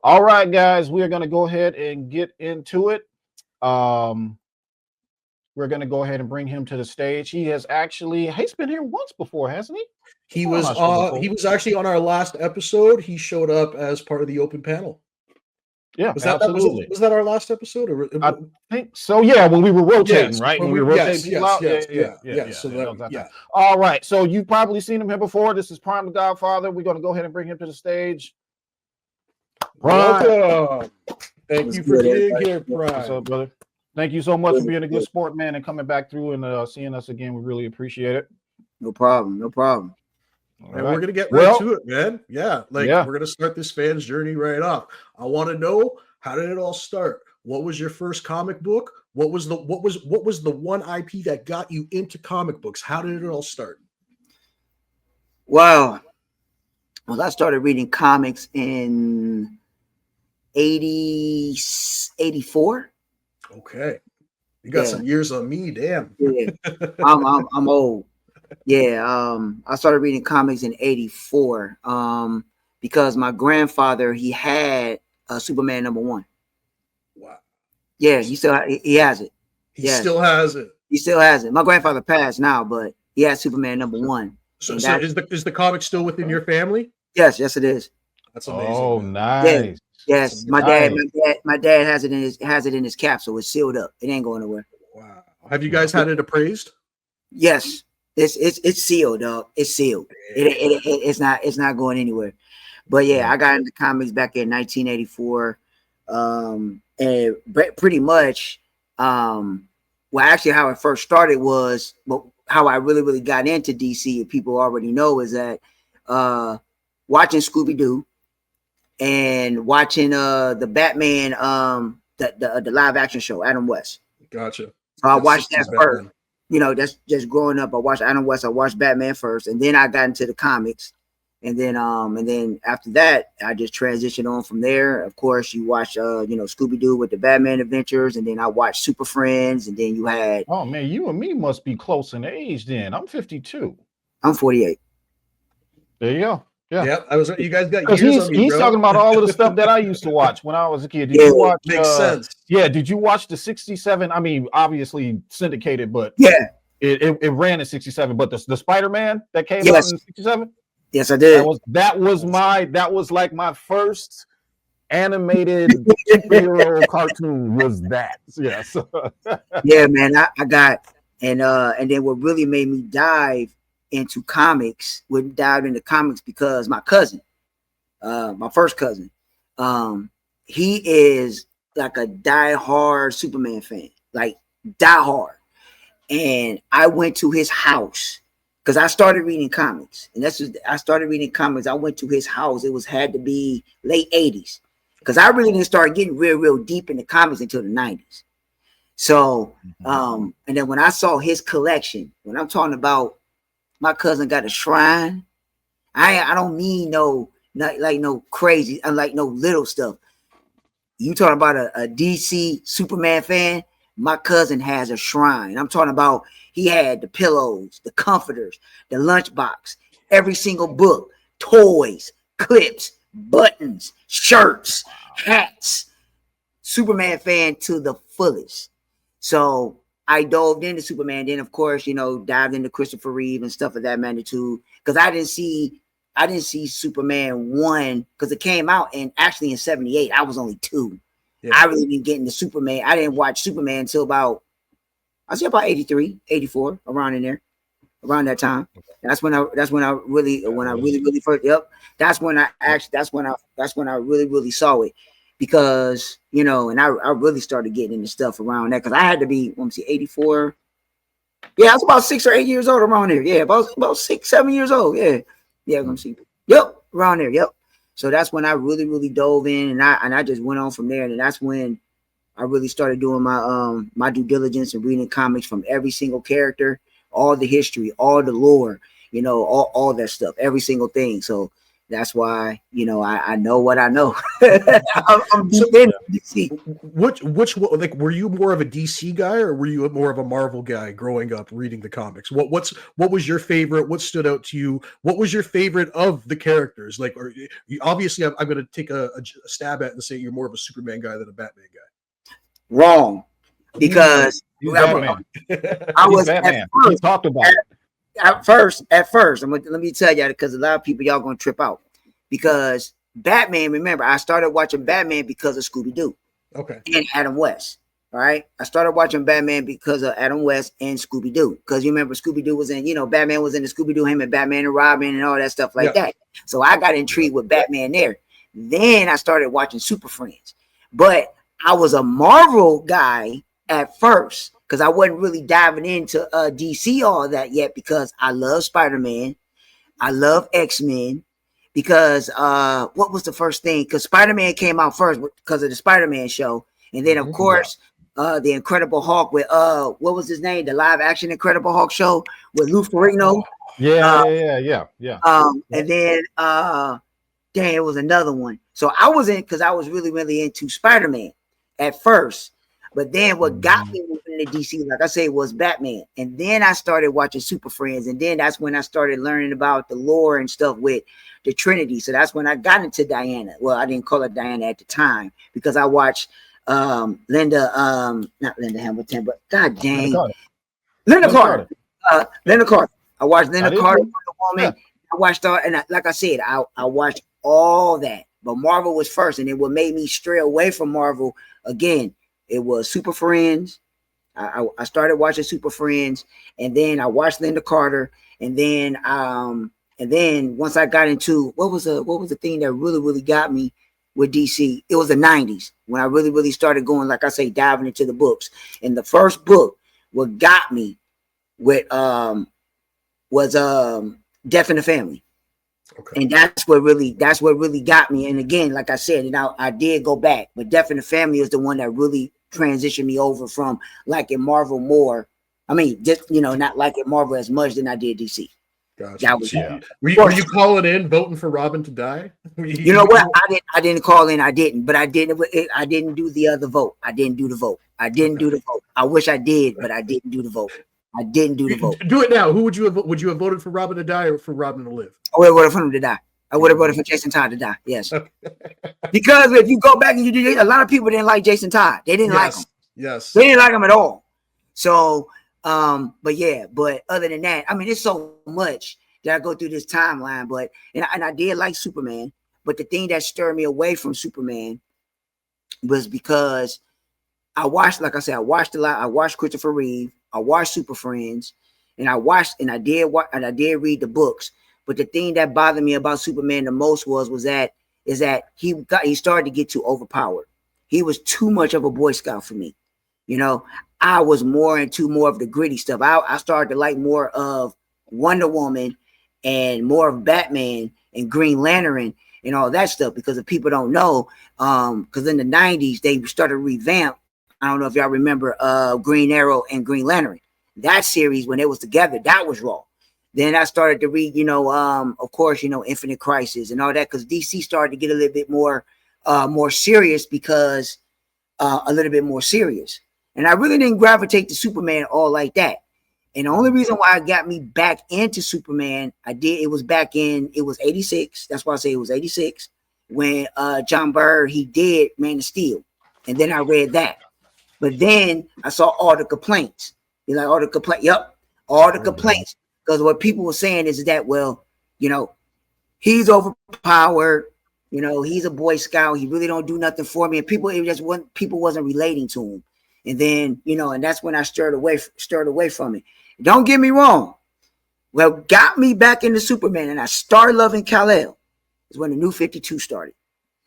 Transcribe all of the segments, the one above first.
All right, guys, we are going to go ahead and get into it. We're going to go ahead and bring him to the stage. He's been here once before, hasn't he? He was actually on our last episode. He showed up as part of the open panel. Yeah, absolutely. Was that our last episode? I think so. Yeah, when we were rotating, right? When we were rotating people out. Yeah. All right. So you've probably seen him here before. This is Prime the Godfather. We're going to go ahead and bring him to the stage. Prime. Welcome. Thank you for being here, Prime. What's up, brother? Thank you so much for being a good sport, man, and coming back through and seeing us again. We really appreciate it. No problem. And we're gonna get right to it, man. We're gonna start this fan's journey right off. I want to know, how did it all start? What was your first comic book? What was the one IP that got you into comic books? How did it all start? Well, I started reading comics in 84. Okay, you got some years on me, damn. Yeah, I'm old. Yeah, I started reading comics in 84 because my grandfather, he had Superman #1. Wow. Yeah, he has it. He still has it. He still has it. My grandfather passed now, but he has Superman #1. So is the comic still within your family? Yes, it is. That's amazing. Oh, nice. Yes, my dad has it in his capsule. It's sealed up. It ain't going nowhere. Wow. Have you guys had it appraised? Yes. It's sealed, dog. It's sealed. It's not going anywhere. But yeah, I got into comics back in 1984. And pretty much actually how it first started was, how I really got into DC, if people already know, is that watching Scooby-Doo and watching the Batman the live action show, Adam West. Gotcha. So I watched that first. You know, that's just growing up. I watched Adam West. I watched Batman first, and then I got into the comics, and then after that, I just transitioned on from there. Of course, you watch Scooby-Doo with the Batman adventures, and then I watched Super Friends, and then you had. Oh man, you and me must be close in age. Then I'm 52. I'm 48. There you go. Yeah, you guys got years on me, he's bro. talking about all of the stuff that I used to watch when I was a kid. Did you watch? Makes sense. Yeah, did you watch the 67? I mean, obviously syndicated, but it ran in 67. But the Spider-Man that came out in 67. Yes, I did. That was like my first animated superhero cartoon. Was that? Yes. Yeah, man. I got and then what really made me dive into comics, because my cousin, my first cousin, he is like a diehard Superman fan, like diehard. And I went to his house because I started reading comics, and I started reading comics. I went to his house. It had to be late 80s because I really didn't start getting real deep into comics until the 90s. So, and then when I saw his collection, when I'm talking about, my cousin got a shrine. I don't mean no crazy, unlike no little stuff. You talking about a DC Superman fan? My cousin has a shrine. I'm talking about, he had the pillows, the comforters, the lunchbox, every single book, toys, clips, buttons, shirts, hats. Superman fan to the fullest. So I dove into Superman, then of course, dived into Christopher Reeve and stuff of that magnitude. Because I didn't see Superman 1 because it came out in 78. I was only 2. Yeah. I really didn't get into Superman. I didn't watch Superman until about 83, 84, around in there, around that time. That's when I really first. Yep. That's when I really saw it. Because, and I really started getting into stuff around that because I had to be, 84. Yeah, I was about 6 or 8 years old around there. Yeah, about 6, 7 years old. Yeah. Yeah, let me see. Yep, around there. Yep. So that's when I really dove in, and I just went on from there. And that's when I really started doing my due diligence and reading comics from every single character, all the history, all the lore, all that stuff, every single thing. So that's why, I know what I know. I'm which like were you more of a DC guy or were you more of a Marvel guy growing up reading the comics? What was your favorite? What stood out to you? What was your favorite of the characters? Like, obviously, I'm going to take a stab at it and say you're more of a Superman guy than a Batman guy. Wrong, because I was Batman. He talked about it. At first, let me tell you, because a lot of people y'all gonna trip out, because Batman. Remember, I started watching Batman because of Scooby-Doo. Okay. And Adam West. All right. I started watching Batman because of Adam West and Scooby-Doo. Because you remember Scooby-Doo was in, Batman was in the Scooby-Doo, him and Batman and Robin and all that stuff like that. So I got intrigued with Batman there. Then I started watching Super Friends. But I was a Marvel guy at first, because I wasn't really diving into DC all that yet, because I love Spider-Man. I love X-Men. Because what was the first thing? Because Spider-Man came out first because of the Spider-Man show. And then, of course, the Incredible Hulk with, what was his name? The live action Incredible Hulk show with Lou Ferrigno. Yeah. And then, it was another one. So I was because I was really, really into Spider-Man at first. But then what got me moving to DC, like I say, was Batman. And then I started watching Super Friends. And then that's when I started learning about the lore and stuff with the Trinity. So that's when I got into Diana. Well, I didn't call her Diana at the time, because I watched not Linda Hamilton, but God dang, Linda Carter. Linda Carter. I watched Linda Carter, Wonder Woman. Yeah. I watched all, and like I said, I watched all that. But Marvel was first, and then what made me stray away from Marvel again, it was Super Friends. I started watching Super Friends, and then I watched Linda Carter, and then once I got into what was the thing that really, really got me with DC, it was the 90s when I really, really started going, like I say, diving into the books. And the first book, what got me with was Death in the Family. Okay. And that's what really got me. And again, like I said, I did go back, but Death in the Family is the one that really transitioned me over from liking Marvel more. I mean, just not liking Marvel as much than I did DC. Gotcha. Were you calling in voting for Robin to die? You know what? I didn't call in. I didn't do the other vote. I didn't do the vote. Do the vote. I wish I did, but I didn't do the vote. Do it now. Who would you have voted for, Robin to die or for Robin to live? I would have voted for him to die. I would have voted for Jason Todd to die. Yes. Because if you go back and you do, a lot of people didn't like Jason Todd. They didn't like him. Yes. They didn't like him at all. So, but other than that, I mean, it's so much that I go through this timeline, and I did like Superman, but the thing that stirred me away from Superman was because I watched a lot. I watched Christopher Reeve. I watched Super Friends, and I did read the books. But the thing that bothered me about Superman the most is that he started to get too overpowered. He was too much of a Boy Scout for me. I was more of the gritty stuff. I started to like more of Wonder Woman and more of Batman and Green Lantern and all that stuff, because if people don't know, because in the 90s they started to revamp. I don't know if y'all remember Green Arrow and Green Lantern. That series, when it was together, that was raw. Then I started to read, of course, Infinite Crisis and all that, because DC started to get a little bit more serious, because a little bit more serious. And I really didn't gravitate to Superman all like that. And the only reason why it got me back into Superman, it was 86. That's why I say it was 86 when John Byrne, he did Man of Steel. And then I read that. But then I saw all the complaints. All the complaints. Because what people were saying is that, well, he's overpowered. He's a Boy Scout. He really don't do nothing for me. And people wasn't relating to him. And then, and that's when I stirred away from it. Don't get me wrong. What got me back into Superman and I started loving Kal-El is when the New 52 started.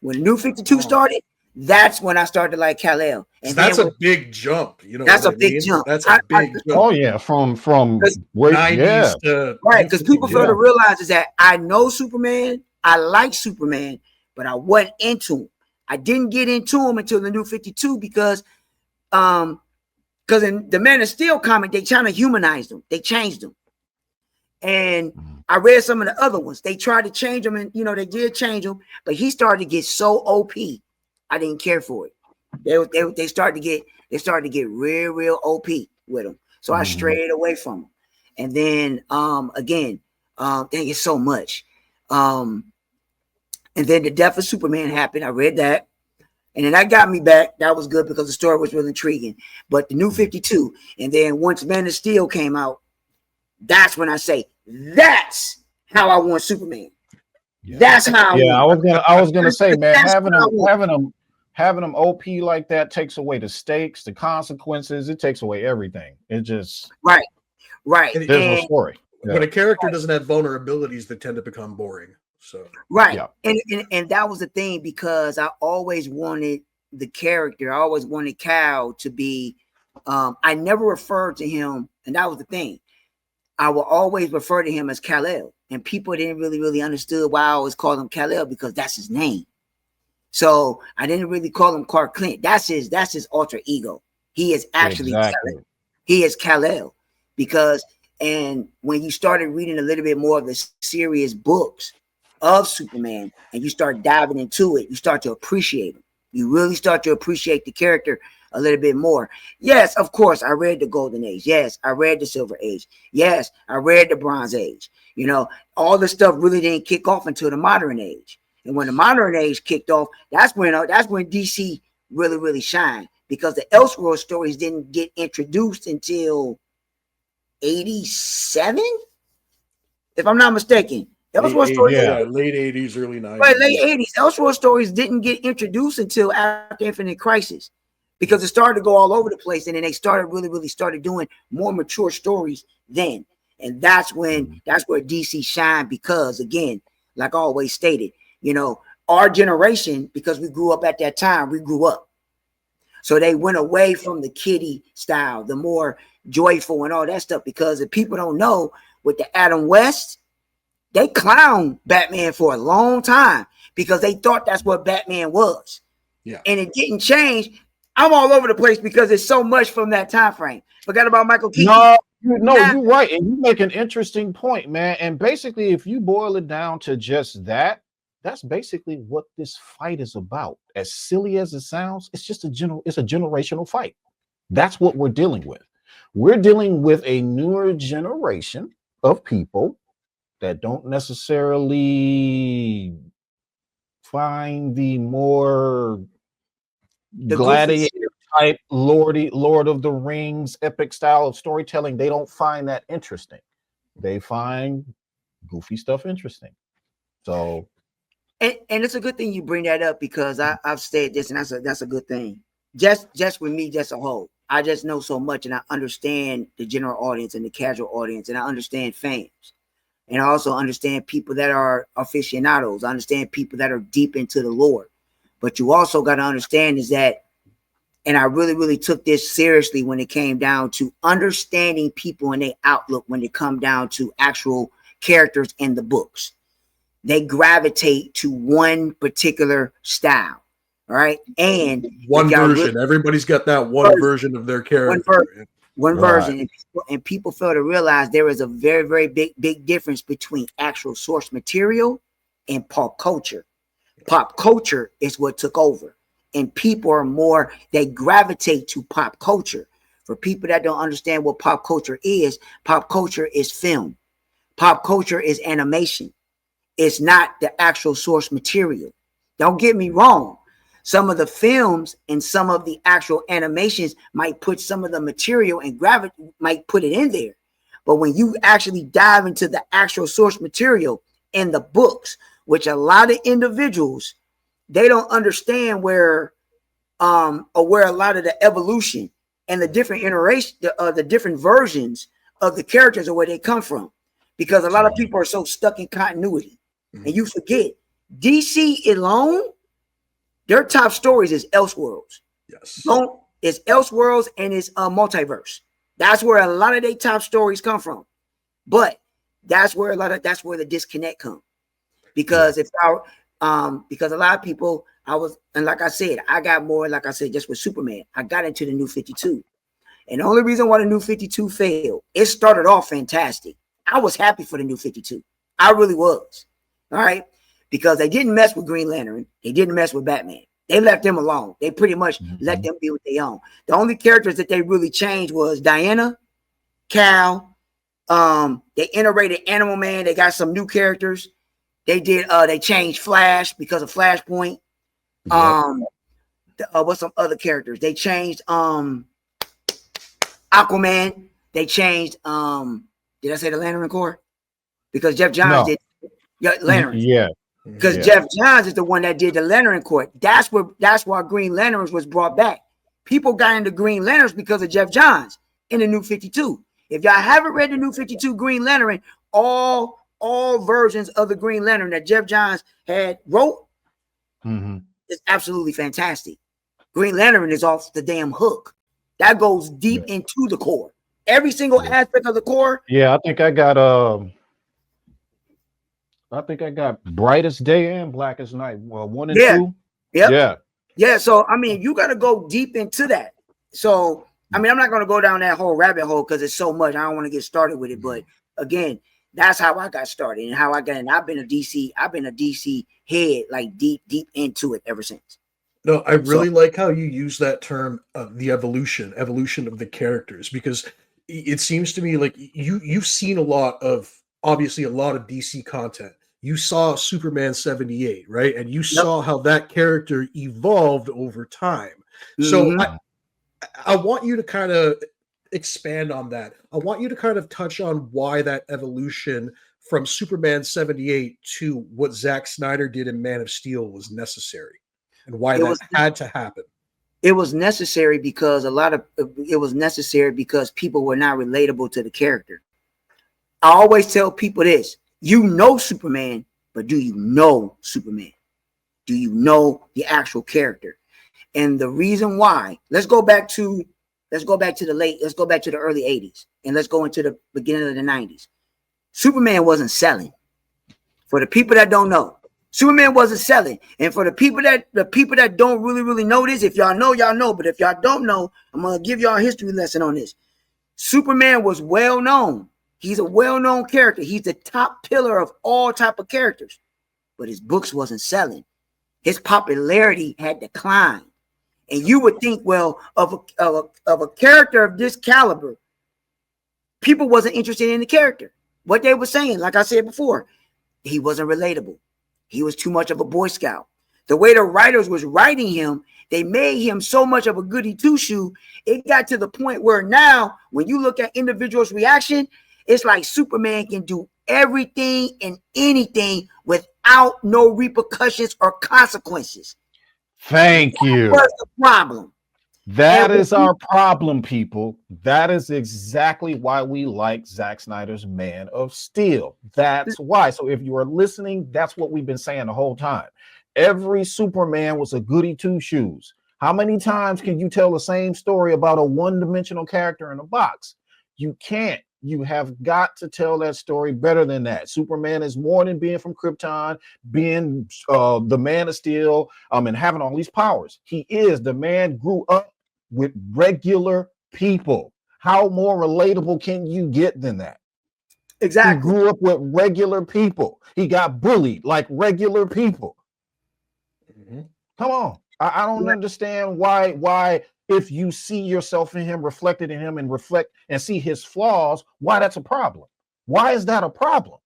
When the New 52 started, that's when I started to like Kal-El. And that's a big jump. That's a big jump. That's a big jump. Oh yeah, from 90s to right, because people fail to realize is that I know Superman, I like Superman, but I wasn't into him. I didn't get into him until the New 52 because in the Man of Steel comic, they kind of humanized him. They changed him. And I read some of the other ones. They tried to change him, and they did change him, but he started to get so OP. I didn't care for it. They started to get real OP with them. So I strayed away from them. And then again, dang, it's so much. And then the death of Superman happened. I read that. And then that got me back. That was good because the story was really intriguing. But the New 52, and then once Man of Steel came out, that's when I say, that's how I want Superman. Yeah. That's how I was gonna say, man, having them OP like that takes away the stakes, the consequences, it takes away everything. It just right. There's no story. When a character doesn't have vulnerabilities, they tend to become boring. So right. Yeah. And that was the thing, because I always wanted the character, I always wanted Cal to be I never referred to him, and that was the thing. I will always refer to him as Kal-El, and people didn't really understood why I always called him Kal-El, because that's his name. So I didn't really call him Clark Kent. That's his alter ego. He is actually Kal-El. He is Kal-El, because and when you started reading a little bit more of the serious books of Superman and you start diving into it, you start to appreciate him. You really start to appreciate the character a little bit more. Yes, of course, I read the Golden Age. Yes, I read the Silver Age. Yes, I read the Bronze Age. You know, all the stuff really didn't kick off until the Modern Age. And when the Modern Age kicked off, that's when DC really shined, because the Elseworld stories didn't get introduced until 87, if I'm not mistaken. Elseworld stories, late 80s, early 90s. Right, late 80s. Elseworld stories didn't get introduced until after Infinite Crisis, because it started to go all over the place, and then they started really started doing more mature stories then. And that's where DC shined, because again, like I always stated, you know, our generation, because we grew up at that time, we grew up. So they went away from the kiddie style, the more joyful and all that stuff, because if people don't know, with the Adam West, they clowned Batman for a long time because they thought that's what Batman was. Yeah. And it didn't change. I'm all over the place because it's so much from that time frame. Forgot about Michael Keaton. No, you're right. And you make an interesting point, man. And basically, if you boil it down to just that, that's basically what this fight is about. As silly as it sounds, it's just it's a generational fight. That's what we're dealing with. We're dealing with a newer generation of people that don't necessarily find the more gladiator type Lord of the Rings epic style of storytelling. They don't find that interesting. They find goofy stuff interesting. So, and it's a good thing you bring that up, because I've said this, and that's a good thing. Just with me, just a whole. I just know so much, and I understand the general audience and the casual audience, and I understand fans. And I also understand people that are aficionados. I understand people that are deep into the lore. But you also got to understand is that, and I really took this seriously when it came down to understanding people and their outlook when it come down to actual characters in the books. They gravitate to one particular style, right? And one version. Everybody's got that one version of their character. One version, and people fail to realize there is a very big difference between actual source material and pop culture. Pop culture is what took over, and people are more, they gravitate to pop culture. For people that don't understand what pop culture is film. Pop culture is animation. It's not the actual source material. Don't get me wrong. Some of the films and some of the actual animations might put some of the material and gravity might put it in there. But when you actually dive into the actual source material in the books, which a lot of individuals, they don't understand where a lot of the evolution and the different iteration, the different versions of the characters or where they come from. Because a lot of people are so stuck in continuity. Mm-hmm. And you forget, DC alone, their top stories is Elseworlds. Yes. It's Elseworlds and it's Multiverse. That's where a lot of their top stories come from. But that's where the disconnect comes. Because because a lot of people, and like I said, I got more, like I said, just with Superman, I got into the New 52. And the only reason why the New 52 failed, it started off fantastic. I was happy for the New 52. I really was. All right. Because they didn't mess with Green Lantern. They didn't mess with Batman. They left them alone. They pretty much let them be what they own. The only characters that they really changed was Diana, Cal. They iterated Animal Man. They got some new characters. They changed Flash because of Flashpoint. What's some other characters? They changed Aquaman. They changed did I say the Lantern Corps? Because Jeff Johns did Lantern. Yeah. Because Jeff Johns is the one that did the Lantern Corps. That's why Green Lanterns was brought back. People got into Green Lanterns because of Jeff Johns in the New 52. If y'all haven't read the New 52 Green Lantern, all versions of the Green Lantern that Jeff Johns had wrote is absolutely fantastic. Green Lantern is off the damn hook. That goes deep into the core. Every single aspect of the core. Yeah, I think I got Brightest Day and Blackest Night. Well, 1 and 2. Yeah. So I mean, you got to go deep into that. So I mean, I'm not going to go down that whole rabbit hole because it's so much. I don't want to get started with it. But again, that's how I got started and how I got in. I've been a DC head, like deep into it ever since. No, I really like how you use that term, the evolution of the characters, because it seems to me like you've seen obviously a lot of DC content. You saw Superman 78, right? And you saw how that character evolved over time. So I want you to kind of expand on that. I want you to kind of touch on why that evolution from Superman 78 to what Zack Snyder did in Man of Steel was necessary, and why that had to happen. It was necessary because people were not relatable to the character. I always tell people this: you know Superman, but do you know Superman? Do you know the actual character? And the reason why, let's go back to the early 80s, and let's go into the beginning of the 90s. Superman wasn't selling. For the people that don't know, Superman wasn't selling. And for the people that don't really know this, if y'all know, y'all know. But if y'all don't know, I'm gonna give y'all a history lesson on this. Superman was well known. He's a well-known character. He's the top pillar of all type of characters. But his books wasn't selling. His popularity had declined. And you would think, well, of a character of this caliber, people wasn't interested in the character. What they were saying, like I said before, he wasn't relatable. He was too much of a Boy Scout. The way the writers was writing him, they made him so much of a goody two-shoe. It got to the point where now, when you look at individuals' reaction, it's like Superman can do everything and anything without no repercussions or consequences. Thank you. What's the problem? That is our problem, people. That is exactly why we like Zack Snyder's Man of Steel. That's why. So if you are listening, that's what we've been saying the whole time. Every Superman was a goody two-shoes. How many times can you tell the same story about a one-dimensional character in a box? You can't. You have got to tell that story better than that. Superman is more than being from Krypton, being the Man of Steel, and having all these powers. He is. The man grew up with regular people. How more relatable can you get than that? Exactly. He grew up with regular people. He got bullied like regular people. Come on. I don't understand why if you see yourself in him, reflected in him, and reflect and see his flaws, why that's a problem. Why is that a problem?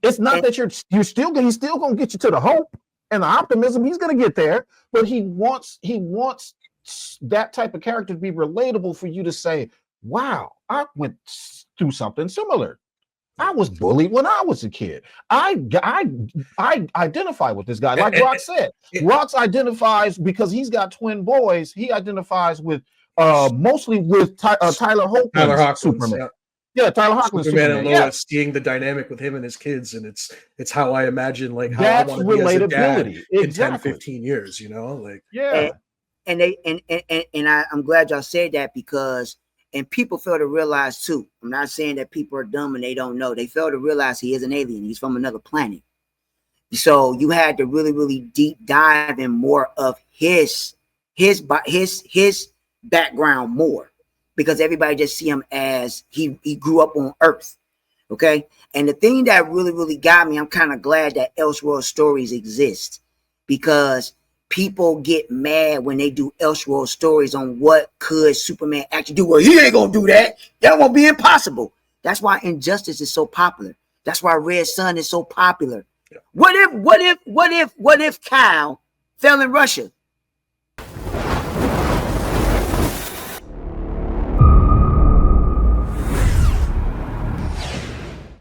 It's not that he's still gonna get you to the hope and the optimism. He's gonna get there, but he wants that type of character to be relatable for you to say, wow, I went through something similar. I was bullied when I was a kid. I identify with this guy. Like Rock said, Rock identifies because he's got twin boys. He identifies with mostly with Tyler Hoechlin, Superman. Yeah, Tyler Hoechlin, Superman and Lois, seeing the dynamic with him and his kids, and it's how I imagine like how that's I want to be as a dad exactly. in 10, 15 years. You know, like I'm glad y'all said that because. And people fail to realize too. I'm not saying that people are dumb and they don't know. They fail to realize he is an alien. He's from another planet. So you had to really deep dive in more of his background more, because everybody just see him as he grew up on Earth. Okay. And the thing that really got me, I'm kind of glad that Elseworld stories exist, because people get mad when they do Elseworld stories on what could Superman actually do. Well, he ain't gonna do that. That won't be impossible. That's why Injustice is so popular. That's why Red Sun is so popular. Yeah. What if Kyle fell in Russia?